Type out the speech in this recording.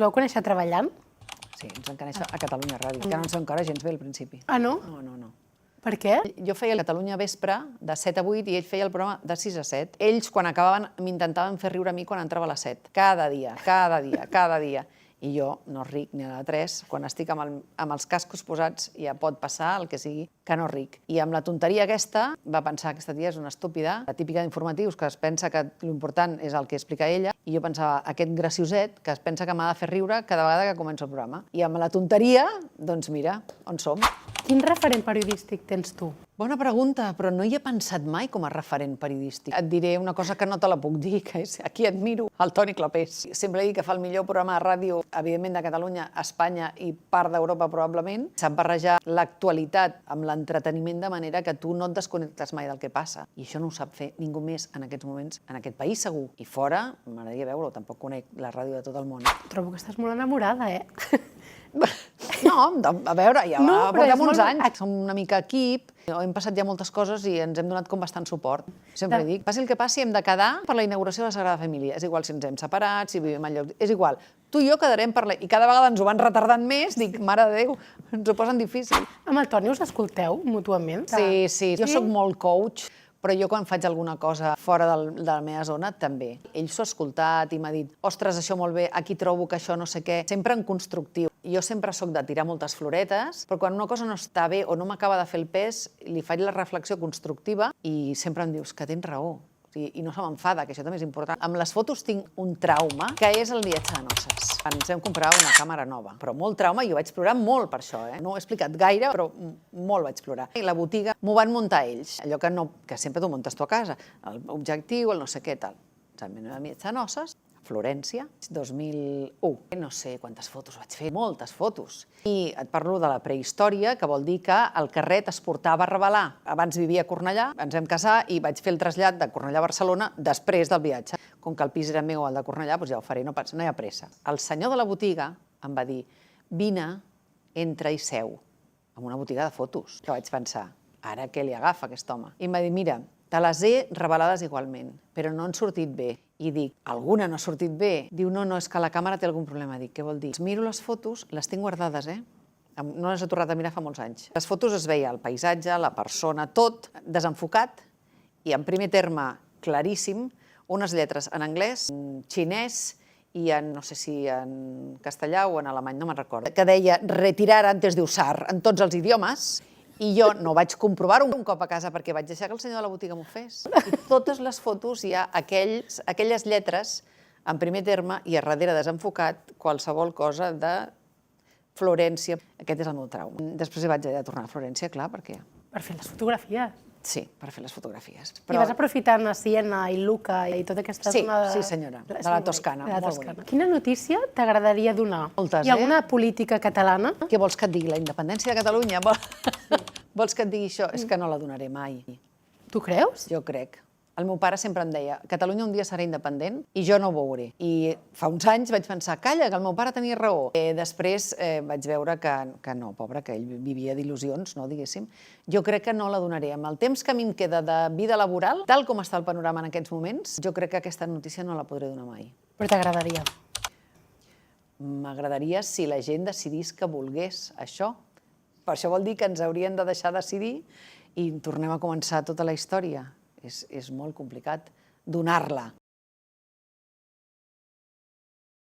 us vau conèixer treballant? Sí, ens vam conèixer a Catalunya Ràdio, que no ens vam encara gens bé al principi. Ah, no? No. Per què? Jo feia el Catalunya Vespre de 7 a 8 i ell feia el programa de 6 a 7. Ells, quan acabaven, m'intentaven fer riure a mi quan entrava a les 7. Cada dia. I jo no ric ni a la 3. Quan estic amb els cascos posats ja pot passar el que sigui, que no ric. I amb la tonteria aquesta va pensar que aquesta tia és una estúpida, la típica d'informatius que es pensa que l'important és el que explica ella, i jo pensava, aquest gracioset que es pensa que m'ha de fer riure cada vegada que començo el programa. I amb la tonteria, doncs mira, on som. Quin referent periodístic tens tu? Bona pregunta, però no hi he pensat mai com a referent periodístic. Et diré una cosa que no te la puc dir, que és a qui admiro, el Toni Clapés. Sempre dic que fa el millor programa de ràdio, evidentment, de Catalunya, Espanya i part d'Europa, probablement. Sap barrejar l'actualitat amb l'entreteniment de manera que tu no et desconnectes mai del que passa. I això no ho sap fer ningú més en aquests moments, en aquest país segur. I fora, m'agradaria veure-ho, tampoc conec la ràdio de tot el món. Trobo que estàs molt enamorada, No, a veure, ja portem uns anys. Som una mica equip, hem passat ja moltes coses i ens hem donat com bastant suport. Sempre dic, passi el que passi, hem de quedar per la inauguració de la Sagrada Família. És igual si ens hem separat, si vivim en lloc... És igual, tu i jo quedarem per la... I cada vegada ens ho van retardant més, dic, mare de Déu, ens ho posen difícil. Amb el Toni us escolteu mútuament? Sí, jo soc molt coach, però jo quan faig alguna cosa fora de la meva zona també. Ell s'ho ha escoltat i m'ha dit, ostres, això molt bé, aquí trobo que això no sé què, sempre en constructiu. Jo sempre sóc de tirar moltes floretes, però quan una cosa no està bé o no m'acaba de fer el pes, li faig la reflexió constructiva i sempre em dius que tens raó. I no se m'enfada, que això també és important. Amb les fotos tinc un trauma, que és el viatge de noces. Ens vam comprar una càmera nova, però molt trauma, i jo vaig plorar molt per això. No ho he explicat gaire, però molt vaig plorar. I la botiga m'ho van muntar ells, allò que sempre t'ho muntes tu a casa, l'objectiu, el no sé què, tal. El meu viatge de noces, Florència, 2001. No sé quantes fotos vaig fer, moltes fotos. I et parlo de la prehistòria, que vol dir que el carret es portava a revelar. Abans vivia a Cornellà, ens vam casar i vaig fer el trasllat de Cornellà a Barcelona després del viatge. Com que el pis era meu, el de Cornellà, doncs ja ho faré, no hi ha pressa. El senyor de la botiga em va dir, vine, entra i seu, en una botiga de fotos. Que vaig pensar, ara què li agafa aquest home? I em va dir, mira, te les he revelades igualment, però no han sortit bé. I dic, alguna no ha sortit bé? Diu, no, és que la càmera té algun problema. Dic, què vol dir? Miro les fotos, les tinc guardades, No les he tornat a mirar fa molts anys. Les fotos es veia el paisatge, la persona, tot desenfocat i en primer terme claríssim, unes lletres en anglès, en xinès i en, no sé si en castellà o en alemany, no me'n recordo, que deia retirar antes de usar en tots els idiomes. I jo no vaig comprovar-ho un cop a casa perquè vaig deixar que el senyor de la botiga m'ho fes. I totes les fotos hi ha aquelles lletres en primer terme i a darrere desenfocat qualsevol cosa de Florència. Aquest és el meu trauma. Després hi vaig haver de tornar a Florència, clar, perquè... Per fer les fotografies. Sí, per fer les fotografies. I vas aprofitant a Siena i Lucca i tota aquesta zona de... Sí, senyora, de la Toscana, molt bonica. Quina notícia t'agradaria donar? Moltes, Hi ha alguna política catalana? Què vols que et digui? La independència de Catalunya? Vols que et digui això? És que no la donaré mai. Tu creus? Jo crec. El meu pare sempre em deia, Catalunya un dia serà independent i jo no ho veuré. I fa uns anys vaig pensar, calla, que el meu pare tenia raó. Després vaig veure que no, pobre, que ell vivia d'il·lusions, no, diguéssim. Jo crec que no la donaré. Amb el temps que a mi em queda de vida laboral, tal com està el panorama en aquests moments, jo crec que aquesta notícia no la podré donar mai. Però t'agradaria? M'agradaria si la gent decidís que volgués això. Per això vol dir que ens haurien de deixar decidir i tornem a començar tota la història. És molt complicat donar-la.